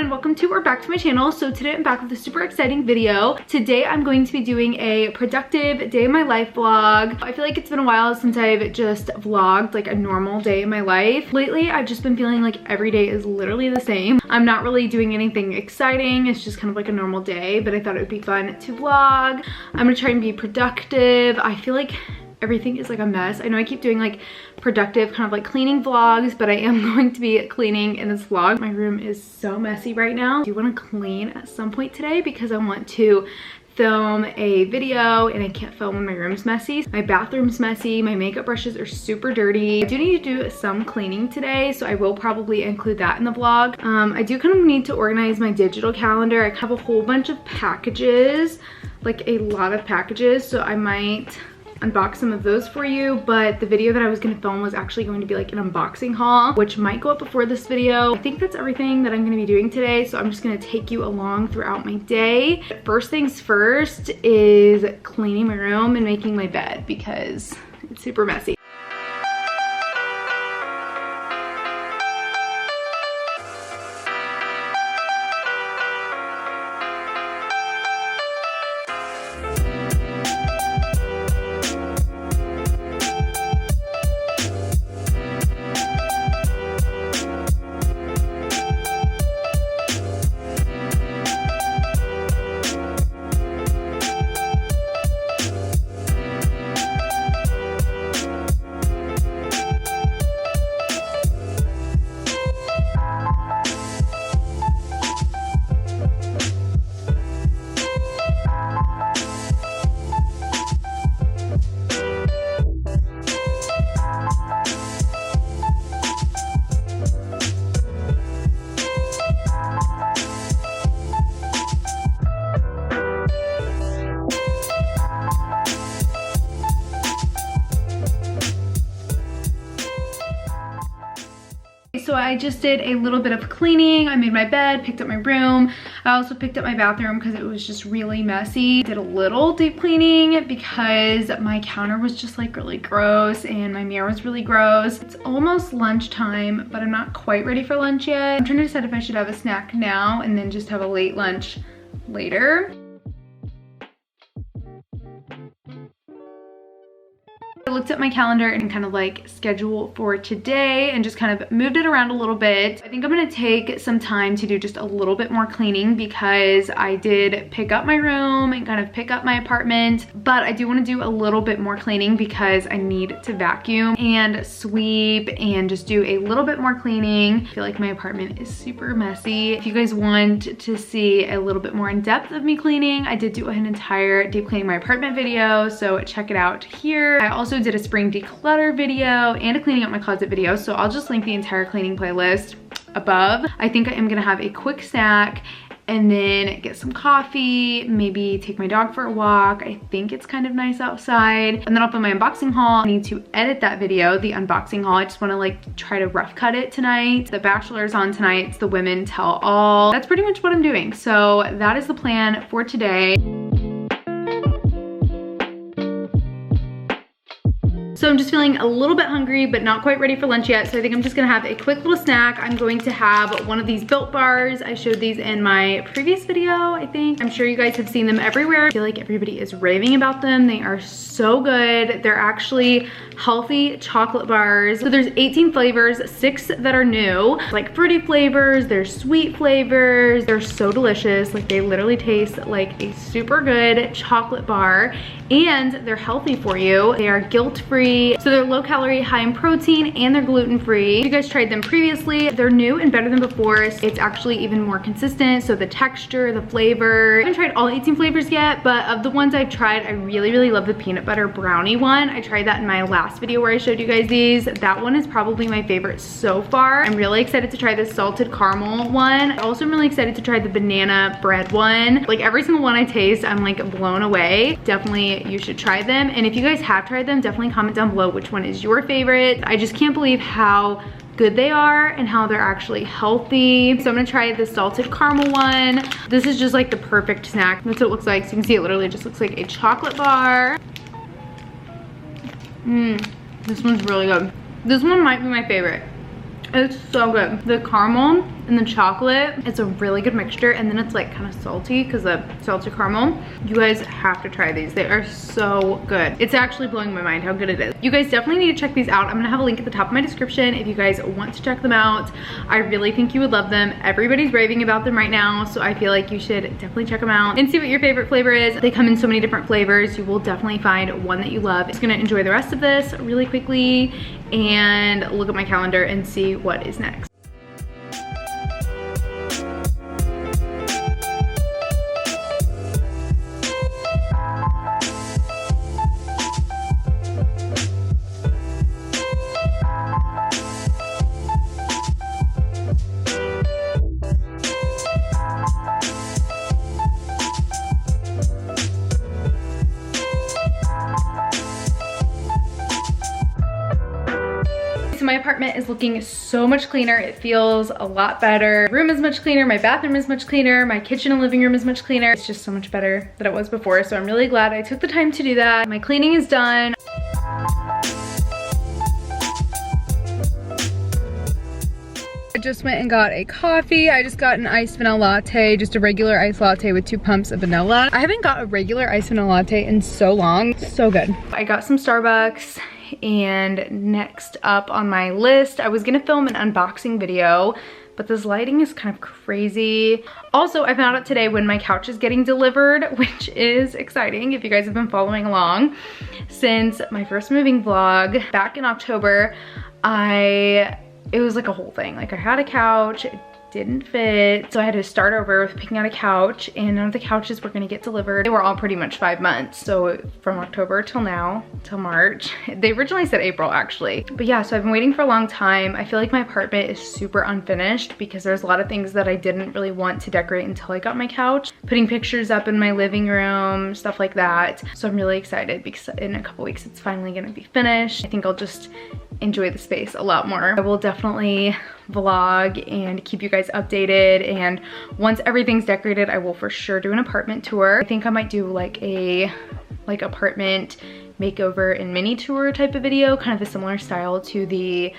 and welcome to or back to my channel. So today I'm back with a super exciting video. Today I'm going to be doing a productive day in my life vlog. I feel like it's been a while since I've just vlogged like a normal day in my life. Lately I've just been feeling like every day is literally the same. I'm not really doing anything exciting. It's just kind of like a normal day, but I thought it would be fun to vlog. I'm gonna try and be productive. I feel like everything is like a mess. I know I keep doing like productive kind of like cleaning vlogs, but I am going to be cleaning in this vlog. My room is so messy right now. I do want to clean at some point today because I want to film a video and I can't film when my room's messy. My bathroom's messy, my makeup brushes are super dirty. I do need to do some cleaning today, so I will probably include that in the vlog. I do kind of need to organize my digital calendar. I have a whole bunch of packages, like a lot of packages, so I might unbox some of those for you, but the video that I was going to film was actually going to be like an unboxing haul, which might go up before this video. I think that's everything that I'm going to be doing today, so I'm just going to take you along throughout my day. First things first is cleaning my room and making my bed because it's super messy. So I just did a little bit of cleaning. I made my bed, picked up my room. I also picked up my bathroom because it was just really messy. Did a little deep cleaning because my counter was just like really gross and my mirror was really gross. It's almost lunchtime, but I'm not quite ready for lunch yet. I'm trying to decide if I should have a snack now and then just have a late lunch later. I looked at my calendar and kind of like schedule for today and just kind of moved it around a little bit. I think I'm gonna take some time to do just a little bit more cleaning because I did pick up my room and kind of pick up my apartment, but I do want to do a little bit more cleaning because I need to vacuum and sweep and just do a little bit more cleaning. I feel like my apartment is super messy. If you guys want to see a little bit more in depth of me cleaning, I did do an entire deep cleaning my apartment video, so check it out here. I also did a spring declutter video and a cleaning out my closet video, so I'll just link the entire cleaning playlist above. I think I am gonna have a quick snack and then get some coffee, maybe take my dog for a walk. I think it's kind of nice outside. And then I'll film my unboxing haul. I need to edit that video, the unboxing haul. I just wanna like try to rough cut it tonight. The Bachelor's on tonight, it's the women tell all. That's pretty much what I'm doing. So that is the plan for today. So I'm just feeling a little bit hungry, but not quite ready for lunch yet. So I think I'm just gonna have a quick little snack. I'm going to have one of these Built bars. I showed these in my previous video, I think. I'm sure you guys have seen them everywhere. I feel like everybody is raving about them. They are so good. They're actually healthy chocolate bars. So there's 18 flavors, 6 that are new, like fruity flavors, there's sweet flavors. They're so delicious. Like they literally taste like a super good chocolate bar and they're healthy for you. They are guilt-free. So they're low calorie, high in protein, and they're gluten-free. If you guys tried them previously, they're new and better than before. It's actually even more consistent. So the texture, the flavor. I haven't tried all 18 flavors yet, but of the ones I've tried, I really love the peanut butter brownie one. I tried that in my last video where I showed you guys these. That one is probably my favorite so far. I'm really excited to try the salted caramel one. I also am really excited to try the banana bread one. Like every single one I taste, I'm like blown away. Definitely you should try them. And if you guys have tried them, definitely comment down below which one is your favorite. I just can't believe how good they are and how they're actually healthy. So I'm gonna try the salted caramel one. This is just like the perfect snack. That's what it looks like. So you can see it literally just looks like a chocolate bar. This one's really good. This one might be my favorite. It's so good. The caramel and the chocolate, it's a really good mixture, and then it's like kind of salty because of salted caramel. You guys have to try these. They are so good. It's actually blowing my mind how good it is. You guys definitely need to check these out. I'm gonna have a link at the top of my description if you guys want to check them out. I really think you would love them. Everybody's raving about them right now, so I feel like you should definitely check them out and see what your favorite flavor is. They come in so many different flavors. You will definitely find one that you love. Just gonna enjoy the rest of this really quickly and look at my calendar and see what is next. So my apartment is looking so much cleaner. It feels a lot better. My room is much cleaner. My bathroom is much cleaner. My kitchen and living room is much cleaner. It's just so much better than it was before. So I'm really glad I took the time to do that. My cleaning is done. I just went and got a coffee. I just got an iced vanilla latte, just a regular iced latte with 2 pumps of vanilla. I haven't got a regular iced vanilla latte in so long. So good. I got some Starbucks. And next up on my list, I was gonna film an unboxing video, but this lighting is kind of crazy. Also, I found out today when my couch is getting delivered, which is exciting if you guys have been following along. Since my first moving vlog back in October, it was like a whole thing. Like I had a couch, it didn't fit, so I had to start over with picking out a couch, and none of the couches were gonna get delivered. They were all pretty much 5 months, so from October till now, till March. They originally said April actually, but yeah, so I've been waiting for a long time. I feel like my apartment is super unfinished because there's a lot of things that I didn't really want to decorate until I got my couch. Putting pictures up in my living room, stuff like that. So I'm really excited because in a couple weeks it's finally gonna be finished. I think I'll just enjoy the space a lot more. I will definitely vlog and keep you guys updated, and once everything's decorated I will for sure do an apartment tour. I think I might do like a apartment makeover and mini tour type of video, kind of a similar style to the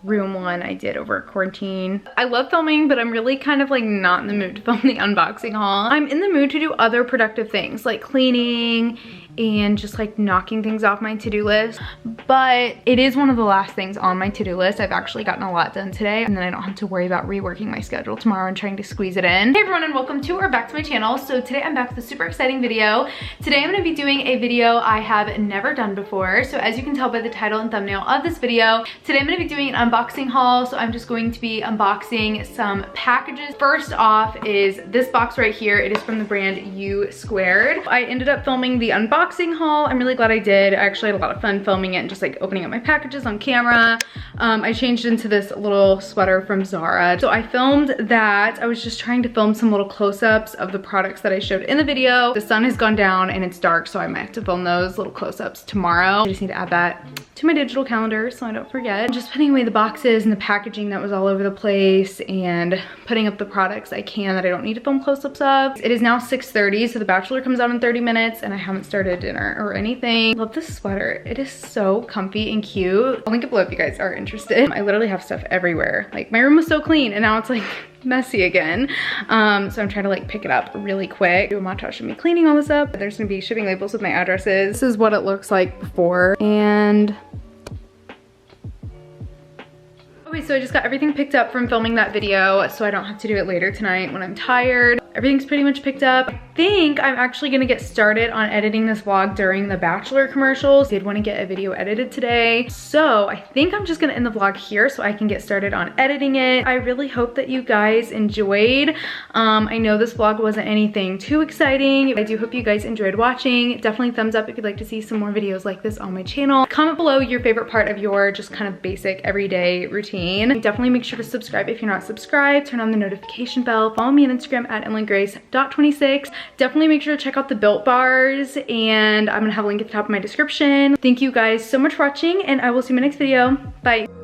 room one I did over quarantine. I love filming, but I'm really kind of like not in the mood to film the unboxing haul. I'm in the mood to do other productive things like cleaning and just like knocking things off my to-do list, but it is one of the last things on my to-do list. I've actually gotten a lot done today, and then I don't have to worry about reworking my schedule tomorrow and trying to squeeze it in. Hey everyone, and welcome to or back to my channel. So today I'm back with a super exciting video. Today I'm going to be doing a video I have never done before. So as you can tell by the title and thumbnail of this video, today I'm going to be doing an unboxing haul. So I'm just going to be unboxing some packages. First off is this box right here. It is from the brand U Squared. I ended up filming the unboxing haul. I'm really glad I did. I actually had a lot of fun filming it and just like opening up my packages on camera. I changed into this little sweater from Zara. So I filmed that. I was just trying to film some little close-ups of the products that I showed in the video. The sun has gone down and it's dark, so I might have to film those little close-ups tomorrow. I just need to add that to my digital calendar so I don't forget. I'm just putting away the boxes and the packaging that was all over the place and putting up the products I can that I don't need to film close-ups of. It is now 6:30, so The Bachelor comes out in 30 minutes and I haven't started dinner or anything. Love this sweater. It is so comfy and cute. I'll link it below if you guys are interested. I literally have stuff everywhere. Like my room was so clean and now it's like messy again. So I'm trying to like pick it up really quick. Do a montage of me cleaning all this up. There's gonna be shipping labels with my addresses. This is what it looks like before, and okay, so I just got everything picked up from filming that video so I don't have to do it later tonight when I'm tired. Everything's pretty much picked up. I think I'm actually gonna get started on editing this vlog during the Bachelor commercials. I did want to get a video edited today, so I think I'm just gonna end the vlog here so I can get started on editing it. I really hope that you guys enjoyed. I know this vlog wasn't anything too exciting. I do hope you guys enjoyed watching. Definitely thumbs up if you'd like to see some more videos like this on my channel. Comment below your favorite part of your just kind of basic everyday routine. Definitely make sure to subscribe if you're not subscribed. Turn on the notification bell. Follow me on Instagram at emilygrace.26. Definitely make sure to check out the Built Bars, and I'm gonna have a link at the top of my description. Thank you guys so much for watching, and I will see you in my next video. Bye.